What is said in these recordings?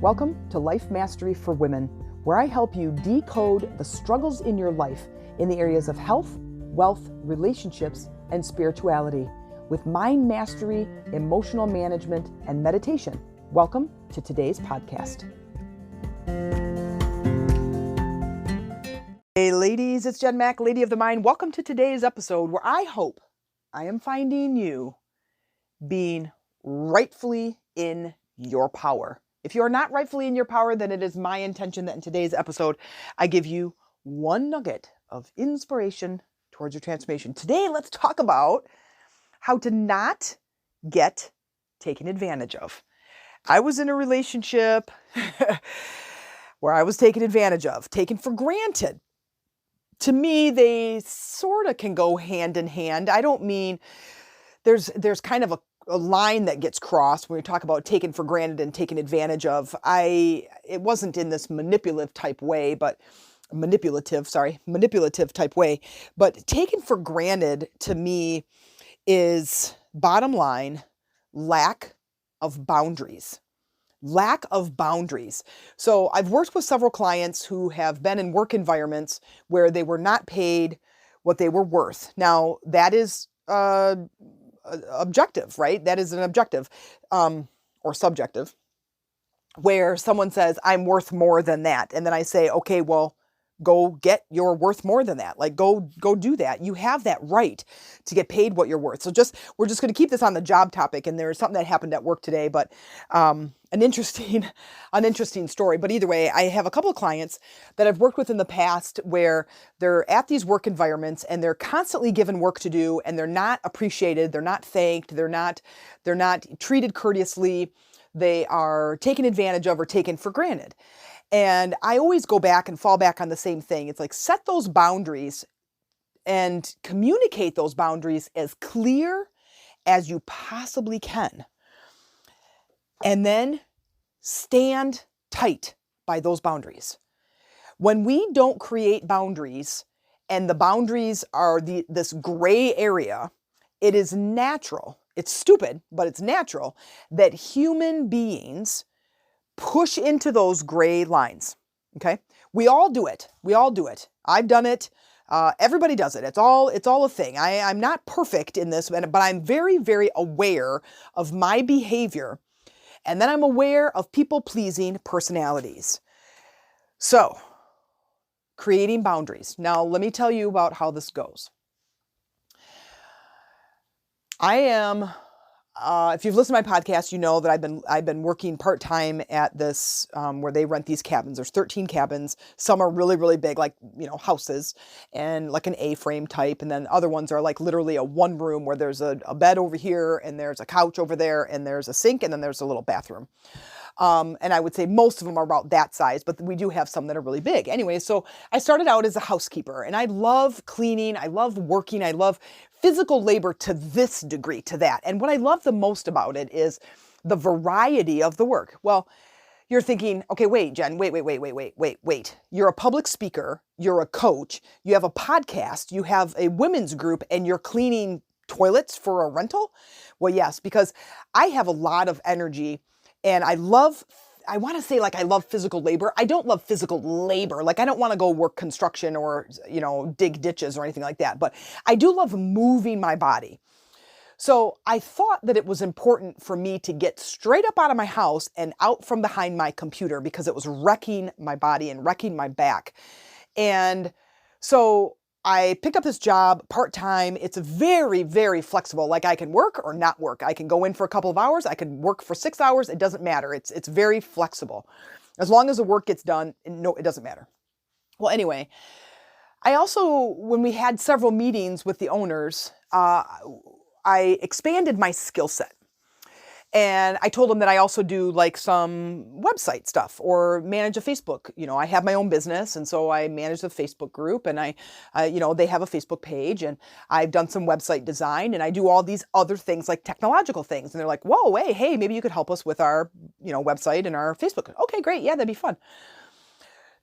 Welcome to Life Mastery for Women, where I help you decode the struggles in your life in the areas of health, wealth, relationships, and spirituality with mind mastery, emotional management, and meditation. Welcome to today's podcast. Hey ladies, it's Jen Mack, Lady of the Mind. Welcome to today's episode where I hope I am finding you being rightfully in your power. If you are not rightfully in your power, then it is my intention that in today's episode, I give you one nugget of inspiration towards your transformation. Today, let's talk about how to not get taken advantage of. I was in a relationship where I was taken advantage of, taken for granted. To me, they sort of can go hand in hand. I don't mean there's kind of a line that gets crossed when we talk about taken for granted and taken advantage of. It wasn't in this manipulative type way, but manipulative type way. But taken for granted to me is, bottom line, lack of boundaries. Lack of boundaries. So I've worked with several clients who have been in work environments where they were not paid what they were worth. Now, that is objective, right? That is an objective or subjective, where someone says, I'm worth more than that. And then I say, okay, well, go get your worth more than that. Like, go do that. You have that right to get paid what you're worth. So we're just going to keep this on the job topic. And there's something that happened at work today, but an interesting story. But either way, I have a couple of clients that I've worked with in the past where they're at these work environments and they're constantly given work to do and they're not appreciated. They're not thanked. They're not treated courteously. They are taken advantage of or taken for granted. And I always go back and fall back on the same thing. It's like, set those boundaries and communicate those boundaries as clear as you possibly can. And then stand tight by those boundaries. When we don't create boundaries and the boundaries are this gray area, it is natural. It's stupid, but it's natural that human beings push into those gray lines. Okay. We all do it. I've done it. Everybody does it. It's all a thing. I'm not perfect in this, but I'm very, very aware of my behavior. And then I'm aware of people-pleasing personalities. So, creating boundaries. Now, let me tell you about how this goes. I am, if you've listened to my podcast, you know that I've been working part-time at this, where they rent these cabins. There's 13 cabins. Some are really, really big, like, houses and like an A-frame type. And then other ones are like literally a one room where there's a bed over here and there's a couch over there and there's a sink and then there's a little bathroom. And I would say most of them are about that size, but we do have some that are really big. Anyway, so I started out as a housekeeper and I love cleaning. I love working. I love physical labor to this degree, to that. And what I love the most about it is the variety of the work. Well, you're thinking, okay, wait, Jen, wait. You're a public speaker. You're a coach. You have a podcast. You have a women's group and you're cleaning toilets for a rental. Well, yes, because I have a lot of energy. And I want to say like I love physical labor. I don't love physical labor. Like I don't want to go work construction or, dig ditches or anything like that. But I do love moving my body. So I thought that it was important for me to get straight up out of my house and out from behind my computer because it was wrecking my body and wrecking my back. And so I picked up this job part-time. It's very, very flexible. Like I can work or not work. I can go in for a couple of hours. I can work for 6 hours. It doesn't matter. It's very flexible. As long as the work gets done, no, it doesn't matter. Well, anyway, I also, when we had several meetings with the owners, I expanded my skill set. And I told them that I also do like some website stuff or manage a Facebook. I have my own business. And so I manage the Facebook group and they have a Facebook page and I've done some website design and I do all these other things like technological things. And they're like, whoa, hey, maybe you could help us with our, website and our Facebook. Okay, great. Yeah, that'd be fun.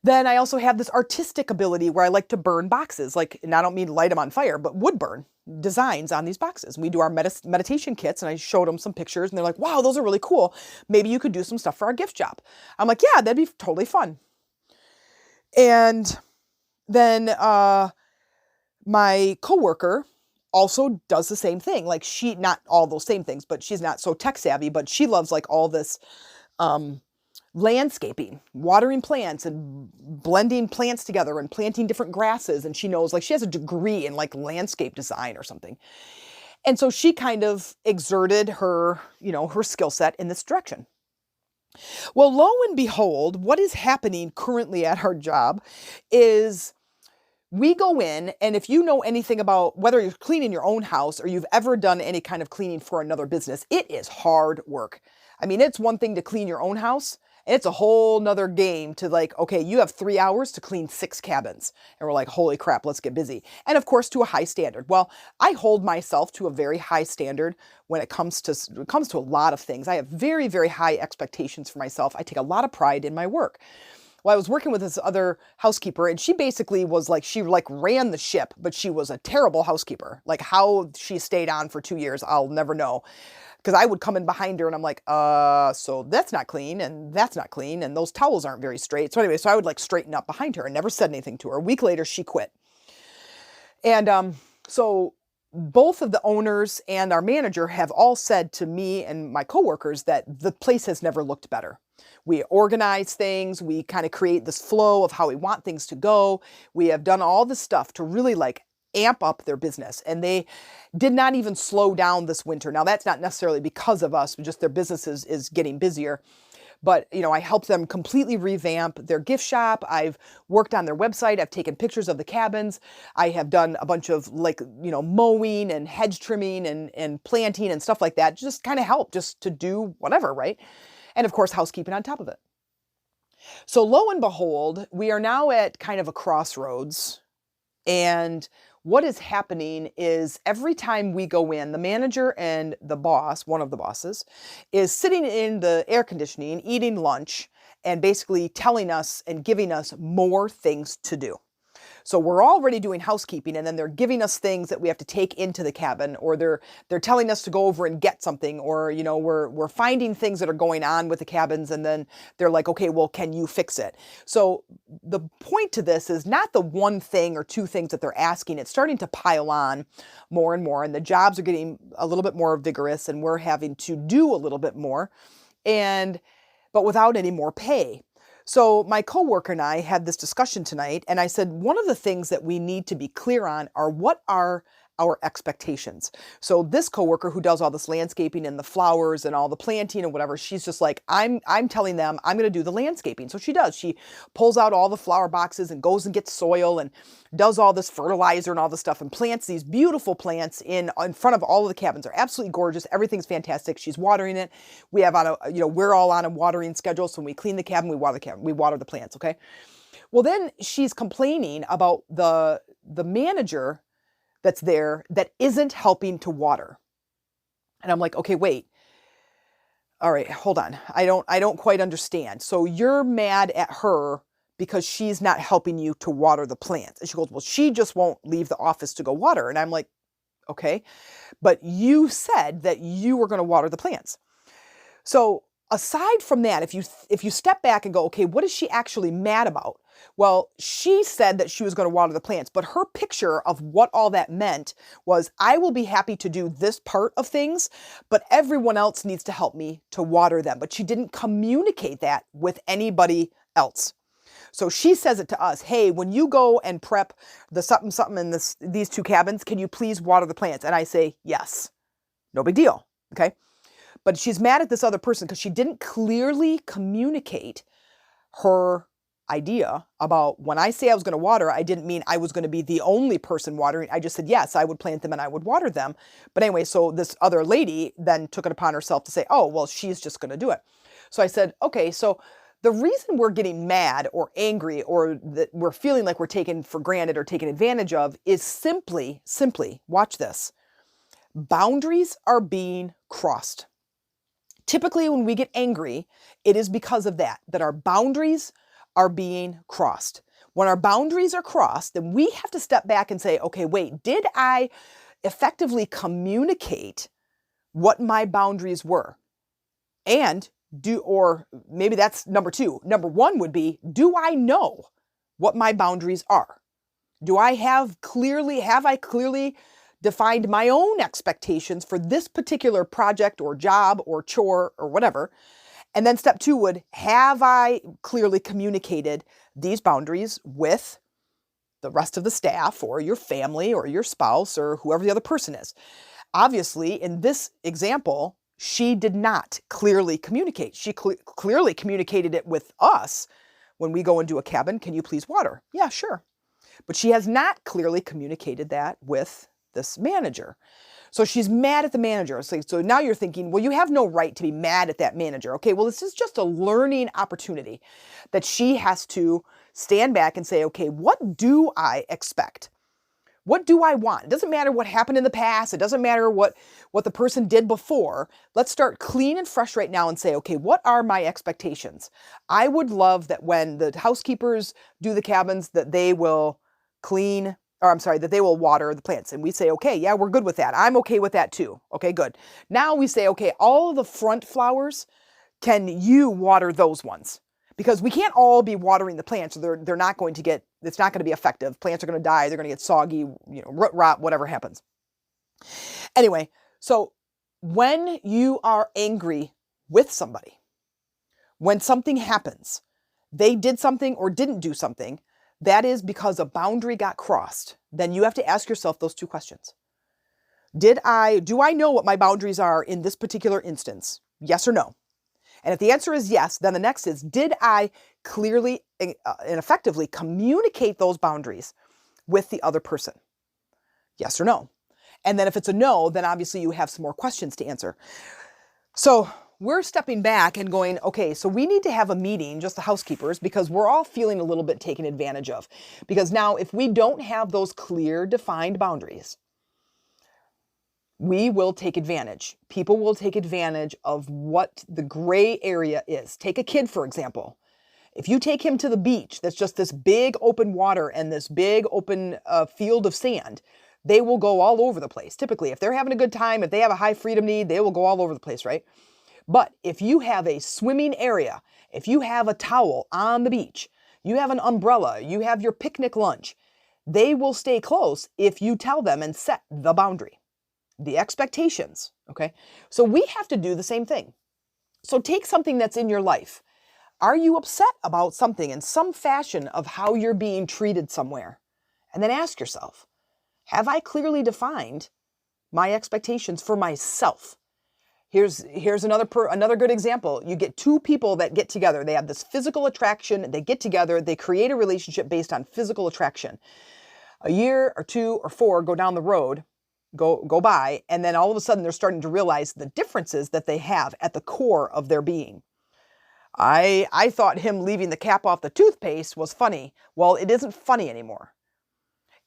Then I also have this artistic ability where I like to burn boxes, like, and I don't mean light them on fire, but wood burn designs on these boxes. We do our meditation kits, and I showed them some pictures, and they're like, wow, those are really cool. Maybe you could do some stuff for our gift shop. I'm like, yeah, that'd be totally fun. And then my coworker also does the same thing. Like, she, not all those same things, but she's not so tech savvy, but she loves like all this landscaping, watering plants and blending plants together and planting different grasses. And she knows, like, she has a degree in like landscape design or something. And so she kind of exerted her, her skill set in this direction. Well, lo and behold, what is happening currently at our job is we go in, and if you know anything about whether you're cleaning your own house or you've ever done any kind of cleaning for another business, it is hard work. I mean, it's one thing to clean your own house, and it's a whole nother game to like, okay, you have 3 hours to clean 6 cabins. And we're like, holy crap, let's get busy. And of course, to a high standard. Well, I hold myself to a very high standard when it comes to a lot of things. I have very, very high expectations for myself. I take a lot of pride in my work. Well, I was working with this other housekeeper, and she basically was like, she like ran the ship, but she was a terrible housekeeper. Like, how she stayed on for 2 years, I'll never know. Because I would come in behind her and I'm like, so that's not clean and that's not clean and those towels aren't very straight. So anyway, so I would like straighten up behind her and never said anything to her. A week later, she quit. And so both of the owners and our manager have all said to me and my coworkers that the place has never looked better. We organize things. We kind of create this flow of how we want things to go. We have done all this stuff to really like amp up their business. And they did not even slow down this winter. Now, that's not necessarily because of us, but just their business is getting busier. But, I helped them completely revamp their gift shop. I've worked on their website. I've taken pictures of the cabins. I have done a bunch of like, mowing and hedge trimming and planting and stuff like that. Just kind of help just to do whatever, right? And of course, housekeeping on top of it. So lo and behold, we are now at kind of a crossroads. And what is happening is every time we go in, the manager and the boss, one of the bosses, is sitting in the air conditioning, eating lunch, and basically telling us and giving us more things to do. So we're already doing housekeeping, and then they're giving us things that we have to take into the cabin, or they're telling us to go over and get something, or we're finding things that are going on with the cabins, and then they're like, okay, well, can you fix it? So the point to this is not the one thing or two things that they're asking. It's starting to pile on more and more, and the jobs are getting a little bit more vigorous, and we're having to do a little bit more, but without any more pay. So my coworker and I had this discussion tonight, and I said, one of the things that we need to be clear on are what are our expectations. So this coworker who does all this landscaping and the flowers and all the planting and whatever, she's just like, I'm telling them I'm going to do the landscaping. So she does. She pulls out all the flower boxes and goes and gets soil and does all this fertilizer and all this stuff and plants these beautiful plants in front of all of the cabins. They're absolutely gorgeous. Everything's fantastic. She's watering it. We have we're all on a watering schedule. So when we clean the cabin, we water the cabin, we water the plants. Okay. Well, then she's complaining about the manager that's there that isn't helping to water. And I'm like, okay, wait. All right, hold on. I don't quite understand. So you're mad at her because she's not helping you to water the plants. And she goes, well, she just won't leave the office to go water. And I'm like, okay, but you said that you were going to water the plants. So aside from that, if you step back and go, okay, what is she actually mad about? Well, she said that she was going to water the plants, but her picture of what all that meant was, I will be happy to do this part of things, but everyone else needs to help me to water them. But she didn't communicate that with anybody else. So she says it to us, hey, when you go and prep the something in these 2 cabins, can you please water the plants? And I say, yes, no big deal. Okay. But she's mad at this other person because she didn't clearly communicate her idea about, when I say I was going to water, I didn't mean I was going to be the only person watering. I just said, yes, I would plant them and I would water them. But anyway, so this other lady then took it upon herself to say, oh, well, she's just going to do it. So I said, okay, so the reason we're getting mad or angry or that we're feeling like we're taken for granted or taken advantage of is simply, watch this. Boundaries are being crossed. Typically, when we get angry, it is because of that our boundaries are being crossed. When our boundaries are crossed, then we have to step back and say, okay, wait, did I effectively communicate what my boundaries were? And or maybe that's number two. Number one would be, do I know what my boundaries are? Have I clearly defined my own expectations for this particular project or job or chore or whatever? And then step two would, have I clearly communicated these boundaries with the rest of the staff or your family or your spouse or whoever the other person is? Obviously, in this example, she did not clearly communicate. She clearly communicated it with us when we go into a cabin. Can you please water? Yeah, sure. But she has not clearly communicated that with this manager. So she's mad at the manager. So now you're thinking, well, you have no right to be mad at that manager. Okay, well, this is just a learning opportunity that she has to stand back and say, okay, what do I expect? What do I want? It doesn't matter what happened in the past. It doesn't matter what the person did before. Let's start clean and fresh right now and say, okay, what are my expectations? I would love that when the housekeepers do the cabins, that they will that they will water the plants. And we say, okay, yeah, we're good with that. I'm okay with that too. Okay, good. Now we say, okay, all of the front flowers, can you water those ones? Because we can't all be watering the plants. They're not going to get, it's not going to be effective. Plants are going to die. They're going to get soggy, root rot, whatever happens. Anyway, so when you are angry with somebody, when something happens, they did something or didn't do something, that is because a boundary got crossed. Then you have to ask yourself those two questions. Do I know what my boundaries are in this particular instance? Yes or no? And if the answer is yes, then the next is, did I clearly and effectively communicate those boundaries with the other person? Yes or no? And then if it's a no, then obviously you have some more questions to answer. So we're stepping back and going, okay, so we need to have a meeting, just the housekeepers, because we're all feeling a little bit taken advantage of. Because now if we don't have those clear, defined boundaries, we will take advantage. People will take advantage of what the gray area is. Take a kid, for example. If you take him to the beach, that's just this big open water and this big open field of sand, they will go all over the place. Typically, if they're having a good time, if they have a high freedom need, they will go all over the place, right? But if you have a swimming area, if you have a towel on the beach, you have an umbrella, you have your picnic lunch, they will stay close if you tell them and set the boundary. The expectations, okay? So we have to do the same thing. So take something that's in your life. Are you upset about something in some fashion of how you're being treated somewhere? And then ask yourself, have I clearly defined my expectations for myself? Here's another good example. You get two people that get together. They have this physical attraction. They get together. They create a relationship based on physical attraction. A year or two or four go down the road, go by, and then all of a sudden they're starting to realize the differences that they have at the core of their being. I thought him leaving the cap off the toothpaste was funny. Well, it isn't funny anymore.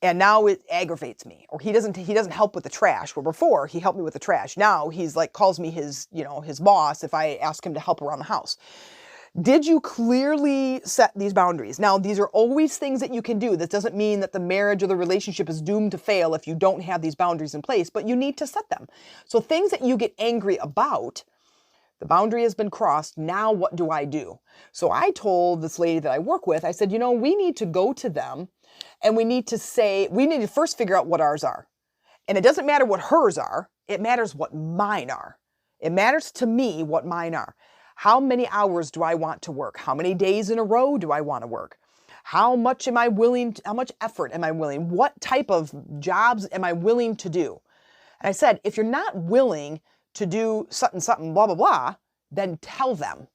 And now it aggravates me. Or he doesn't help with the trash. Where before he helped me with the trash. Now he's like calls me his boss if I ask him to help around the house. Did you clearly set these boundaries? Now, these are always things that you can do. That doesn't mean that the marriage or the relationship is doomed to fail if you don't have these boundaries in place, but you need to set them. So things that you get angry about, the boundary has been crossed. Now what do I do? So I told this lady that I work with, I said, we need to go to them and we need to first figure out what ours are. And it doesn't matter what hers are. It matters what mine are. It matters to me what mine are. How many hours do I want to work? How many days in a row do I want to work? How much effort am I willing? What type of jobs am I willing to do? And I said, if you're not willing to do something, blah, blah, blah, then tell them,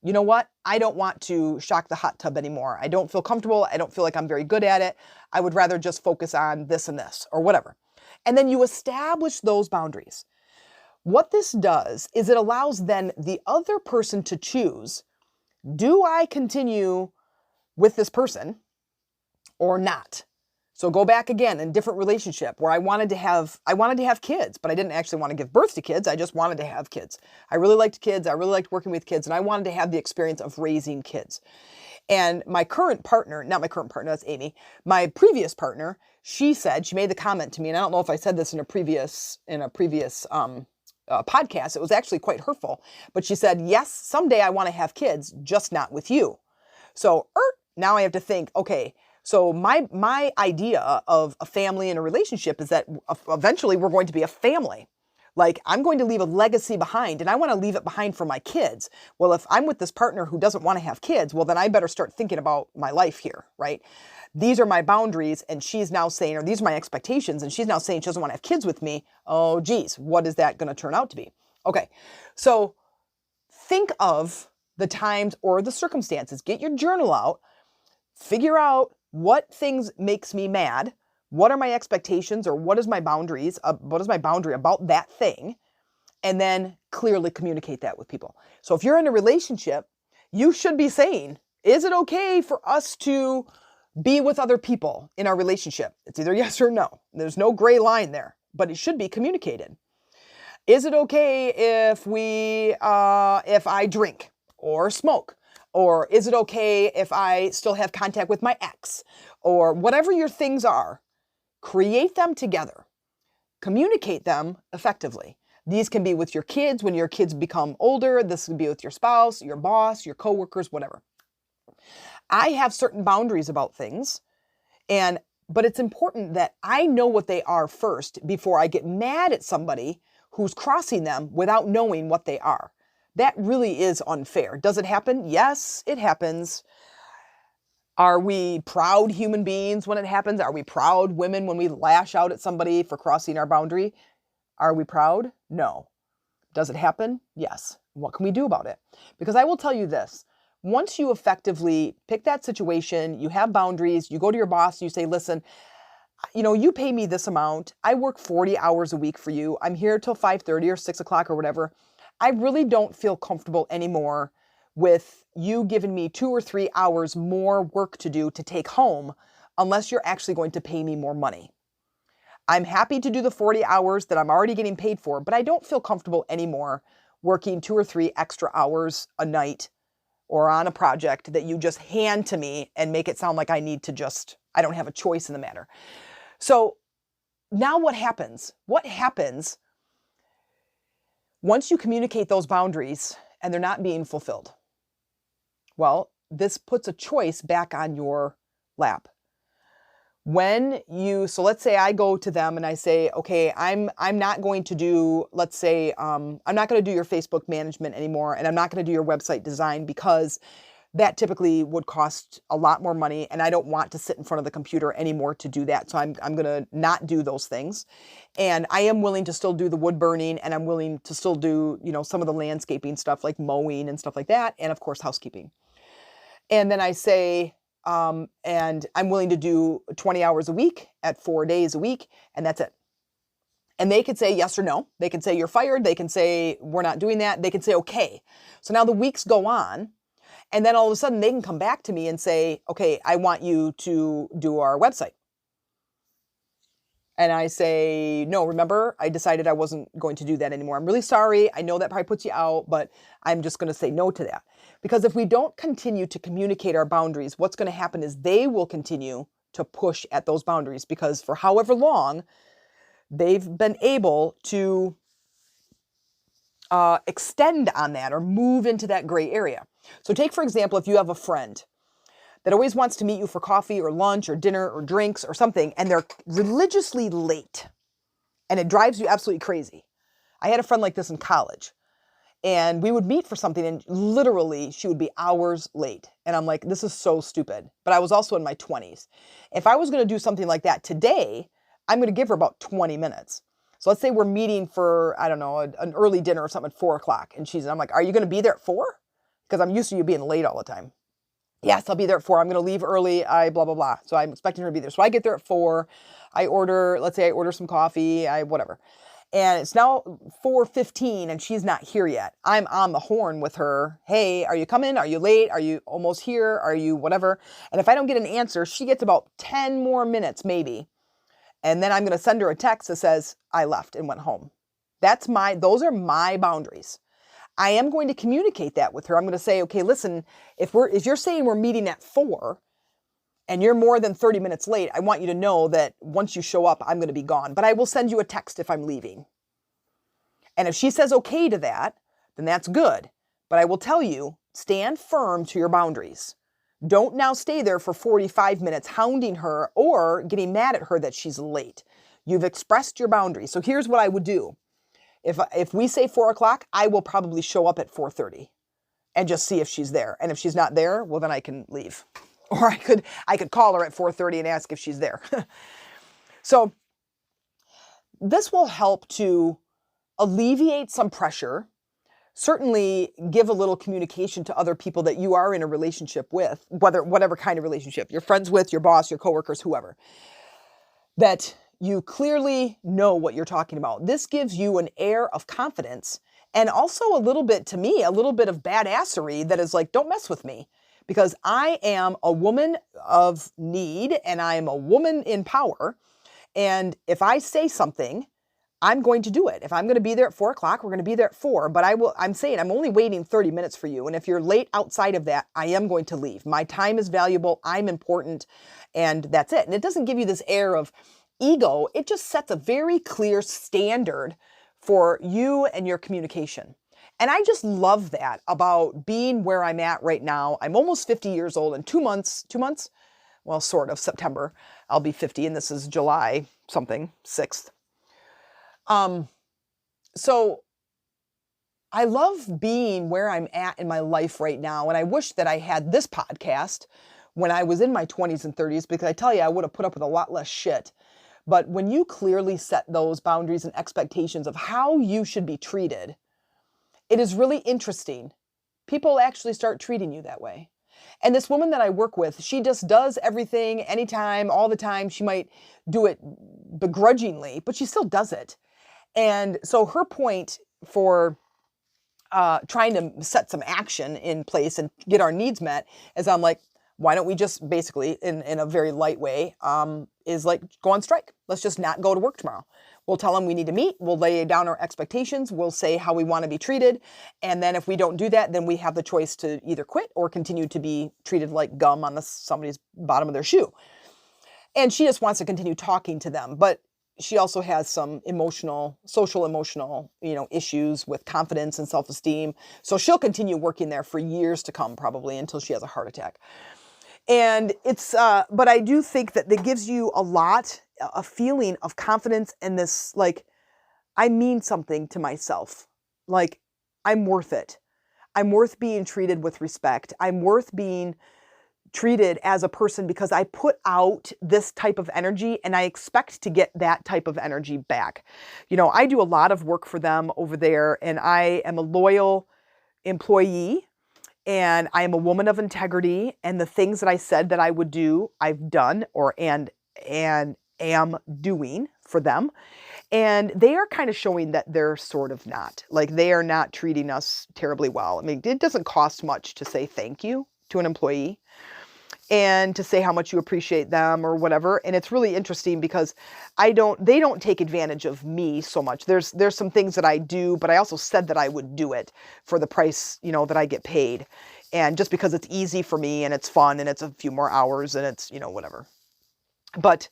you know what? I don't want to shock the hot tub anymore. I don't feel comfortable. I don't feel like I'm very good at it. I would rather just focus on this and this or whatever. And then you establish those boundaries. What this does is it allows then the other person to choose, do I continue with this person or not? So go back again in different relationship where I wanted to have kids, but I didn't actually want to give birth to kids. I just wanted to have kids. I really liked kids. I really liked working with kids, and I wanted to have the experience of raising kids. And my current partner, not my current partner, that's Amy, my previous partner, she made the comment to me, and I don't know if I said this in a previous podcast. It was actually quite hurtful, but she said, yes, someday I want to have kids, just not with you. So now I have to think, okay, so my idea of a family and a relationship is that eventually we're going to be a family. Like, I'm going to leave a legacy behind, and I want to leave it behind for my kids. Well, if I'm with this partner who doesn't want to have kids, well, then I better start thinking about my life here, right? These are my boundaries, and she's now saying, or these are my expectations, and she's now saying she doesn't want to have kids with me. Oh, geez, what is that going to turn out to be? Okay, so think of the times or the circumstances. Get your journal out. Figure out what things makes me mad. What are my expectations, or what is my boundaries? What is my boundary about that thing? And then clearly communicate that with people. So if you're in a relationship, you should be saying, is it okay for us to be with other people in our relationship? It's either yes or no. There's no gray line there, but it should be communicated. Is it okay if I drink or smoke? Or is it okay if I still have contact with my ex? Or whatever your things are, create them together. Communicate them effectively. These can be with your kids when your kids become older. This can be with your spouse, your boss, your coworkers, whatever. I have certain boundaries about things, but it's important that I know what they are first before I get mad at somebody who's crossing them without knowing what they are. That really is unfair. Does it happen? Yes, it happens. Are we proud human beings when it happens? Are we proud women when we lash out at somebody for crossing our boundary? Are we proud? No. Does it happen? Yes. What can we do about it? Because I will tell you this. Once you effectively pick that situation, you have boundaries, you go to your boss, you say, listen, you pay me this amount. I work 40 hours a week for you. I'm here till 5:30 or 6 o'clock or whatever. I really don't feel comfortable anymore with you giving me 2 or 3 hours more work to do to take home unless you're actually going to pay me more money. I'm happy to do the 40 hours that I'm already getting paid for, but I don't feel comfortable anymore working 2 or 3 extra hours a night or on a project that you just hand to me and make it sound like I don't have a choice in the matter. So now what happens? What happens once you communicate those boundaries and they're not being fulfilled? Well, this puts a choice back on your lap. So let's say I go to them and I say, okay, I'm not going to do, let's say, I'm not going to do your Facebook management anymore, and I'm not going to do your website design because that typically would cost a lot more money, and I don't want to sit in front of the computer anymore to do that. So I'm going to not do those things. And I am willing to still do the wood burning, and I'm willing to still do, some of the landscaping stuff like mowing and stuff like that, and of course housekeeping. And then I say, and I'm willing to do 20 hours a week at 4 days a week, and that's it. And they could say yes or no. They can say you're fired. They can say we're not doing that. They can say okay. So now the weeks go on, and then all of a sudden they can come back to me and say, okay, I want you to do our website. And I say, no, remember, I decided I wasn't going to do that anymore. I'm really sorry. I know that probably puts you out, but I'm just going to say no to that. Because if we don't continue to communicate our boundaries, what's going to happen is they will continue to push at those boundaries, because for however long they've been able to extend on that or move into that gray area. So take, for example, if you have a friend that always wants to meet you for coffee or lunch or dinner or drinks or something, and they're religiously late, and it drives you absolutely crazy. I had a friend like this in college, and we would meet for something, and literally she would be hours late. And I'm like, this is so stupid. But I was also in my 20s. If I was going to do something like that today, I'm going to give her about 20 minutes. So let's say we're meeting for, I don't know, an early dinner or something at 4 o'clock. And I'm like, are you going to be there at 4? Because I'm used to you being late all the time. Yes, I'll be there at 4. I'm going to leave early. Blah, blah, blah. So I'm expecting her to be there. So I get there at 4. Let's say I order some coffee, whatever. And it's now 4:15 and she's not here yet. I'm on the horn with her. Hey, are you coming? Are you late? Are you almost here? Are you whatever? And if I don't get an answer, she gets about 10 more minutes maybe. And then I'm going to send her a text that says, I left and went home. Those are my boundaries. I am going to communicate that with her. I'm going to say, okay, listen, if you're saying we're meeting at 4 and you're more than 30 minutes late, I want you to know that once you show up, I'm going to be gone. But I will send you a text if I'm leaving. And if she says okay to that, then that's good. But I will tell you, stand firm to your boundaries. Don't now stay there for 45 minutes hounding her or getting mad at her that she's late. You've expressed your boundaries. So here's what I would do. If we say 4 o'clock, I will probably show up at 4:30 and just see if she's there. And if she's not there, well, then I can leave. Or I could call her at 4:30 and ask if she's there. So this will help to alleviate some pressure, certainly give a little communication to other people that you are in a relationship with, whatever kind of relationship, your friends with, your boss, your coworkers, whoever, that you clearly know what you're talking about. This gives you an air of confidence and also a little bit, to me, a little bit of badassery that is like, don't mess with me. Because I am a woman of need and I am a woman in power. And if I say something, I'm going to do it. If I'm going to be there at 4 o'clock, we're going to be there at 4. But I'm saying I'm only waiting 30 minutes for you. And if you're late outside of that, I am going to leave. My time is valuable. I'm important. And that's it. And it doesn't give you this air of ego. It just sets a very clear standard for you and your communication. And I just love that about being where I'm at right now. I'm almost 50 years old in 2 months, well, sort of, September, I'll be 50, and this is July something, 6th. So I love being where I'm at in my life right now. And I wish that I had this podcast when I was in my 20s and 30s, because I tell you, I would have put up with a lot less shit. But when you clearly set those boundaries and expectations of how you should be treated, it is really interesting. People actually start treating you that way. And this woman that I work with, she just does everything, anytime, all the time. She might do it begrudgingly, but she still does it. And so her point for trying to set some action in place and get our needs met is I'm like, why don't we just basically, in a very light way, is like go on strike. Let's just not go to work tomorrow. We'll tell them we need to meet. We'll lay down our expectations. We'll say how we want to be treated. And then if we don't do that, then we have the choice to either quit or continue to be treated like gum on somebody's bottom of their shoe. And she just wants to continue talking to them. But she also has some social emotional, issues with confidence and self-esteem. So she'll continue working there for years to come, probably until she has a heart attack. And it's, but I do think that it gives you a feeling of confidence and this, like, I mean something to myself. Like, I'm worth it. I'm worth being treated with respect. I'm worth being treated as a person because I put out this type of energy and I expect to get that type of energy back. I do a lot of work for them over there and I am a loyal employee. And I am a woman of integrity, and the things that I said that I would do, I've done and am doing for them. And they are kind of showing that they're sort of not. Like, they are not treating us terribly well. I mean, it doesn't cost much to say thank you to an employee and to say how much you appreciate them or whatever. And it's really interesting because they don't take advantage of me so much. There's some things that I do, but I also said that I would do it for the price, that I get paid. And just because it's easy for me and it's fun and it's a few more hours and it's, whatever. But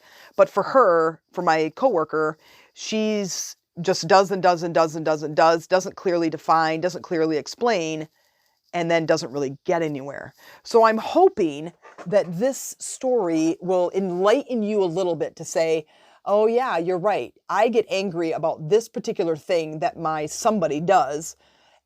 for her, for my coworker, she's just does and does and does and does and doesn't clearly define, doesn't clearly explain, and then doesn't really get anywhere. So I'm hoping that this story will enlighten you a little bit to say, oh yeah, you're right. I get angry about this particular thing that my somebody does,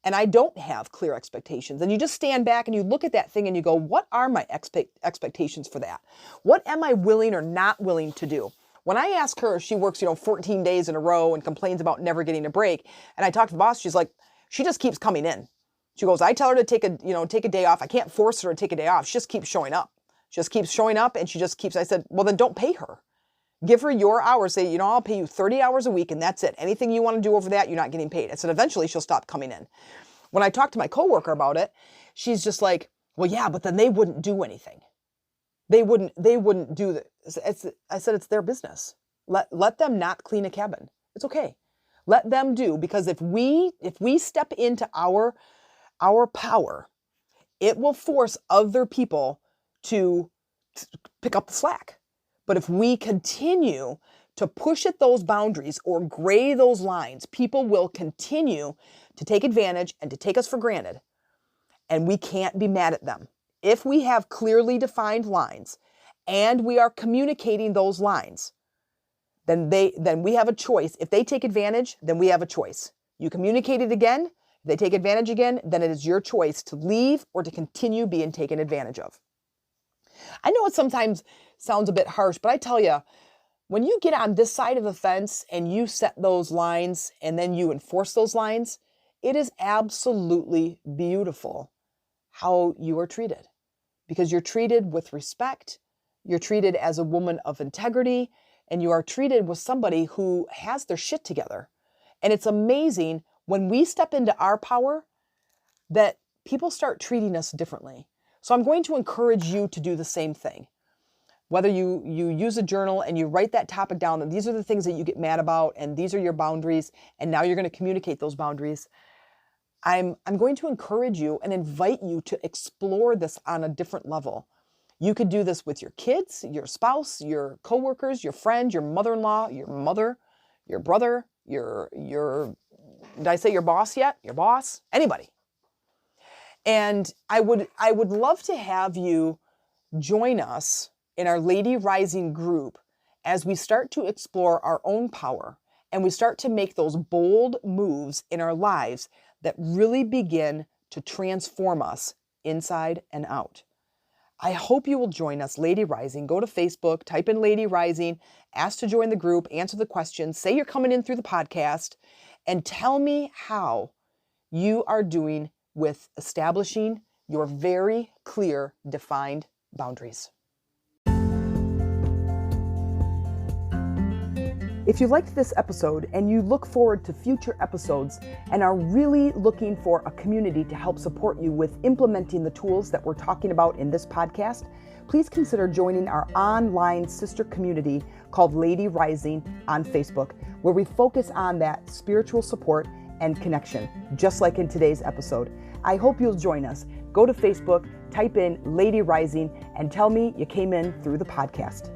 and I don't have clear expectations. And you just stand back and you look at that thing and you go, what are my expectations for that? What am I willing or not willing to do? When I ask her, she works, 14 days in a row and complains about never getting a break. And I talk to the boss, she's like, she just keeps coming in. She goes, I tell her to take a day off. I can't force her to take a day off. She just keeps showing up. She just keeps showing up and I said, well, then don't pay her. Give her your hours. Say, I'll pay you 30 hours a week and that's it. Anything you want to do over that, you're not getting paid. I said, eventually she'll stop coming in. When I talked to my coworker about it, she's just like, well, yeah, but then they wouldn't do anything. They wouldn't do this. I said, it's their business. Let them not clean a cabin. It's okay. Let them do, because if we step into our power, it will force other people to pick up the slack. But if we continue to push at those boundaries or gray those lines, people will continue to take advantage and to take us for granted. And we can't be mad at them. If we have clearly defined lines and we are communicating those lines, then we have a choice. If they take advantage, then we have a choice. You communicate it again. If they take advantage again, then it is your choice to leave or to continue being taken advantage of. I know it sometimes sounds a bit harsh, but I tell you, when you get on this side of the fence and you set those lines and then you enforce those lines, it is absolutely beautiful how you are treated, because you're treated with respect. You're treated as a woman of integrity, and you are treated with somebody who has their shit together. And it's amazing when we step into our power that people start treating us differently. So I'm going to encourage you to do the same thing. Whether you use a journal and you write that topic down, and these are the things that you get mad about, and these are your boundaries, and now you're going to communicate those boundaries. I'm going to encourage you and invite you to explore this on a different level. You could do this with your kids, your spouse, your coworkers, your friend, your mother-in-law, your mother, your brother, your did I say your boss yet? Your boss? Anybody. And I would love to have you join us in our Lady Rising group as we start to explore our own power and we start to make those bold moves in our lives that really begin to transform us inside and out. I hope you will join us, Lady Rising. Go to Facebook, type in Lady Rising, ask to join the group, answer the questions, say you're coming in through the podcast, and tell me how you are doing with establishing your very clear, defined boundaries. If you liked this episode and you look forward to future episodes and are really looking for a community to help support you with implementing the tools that we're talking about in this podcast, please consider joining our online sister community called Lady Rising on Facebook, where we focus on that spiritual support and connection, just like in today's episode. I hope you'll join us. Go to Facebook, type in Lady Rising, and tell me you came in through the podcast.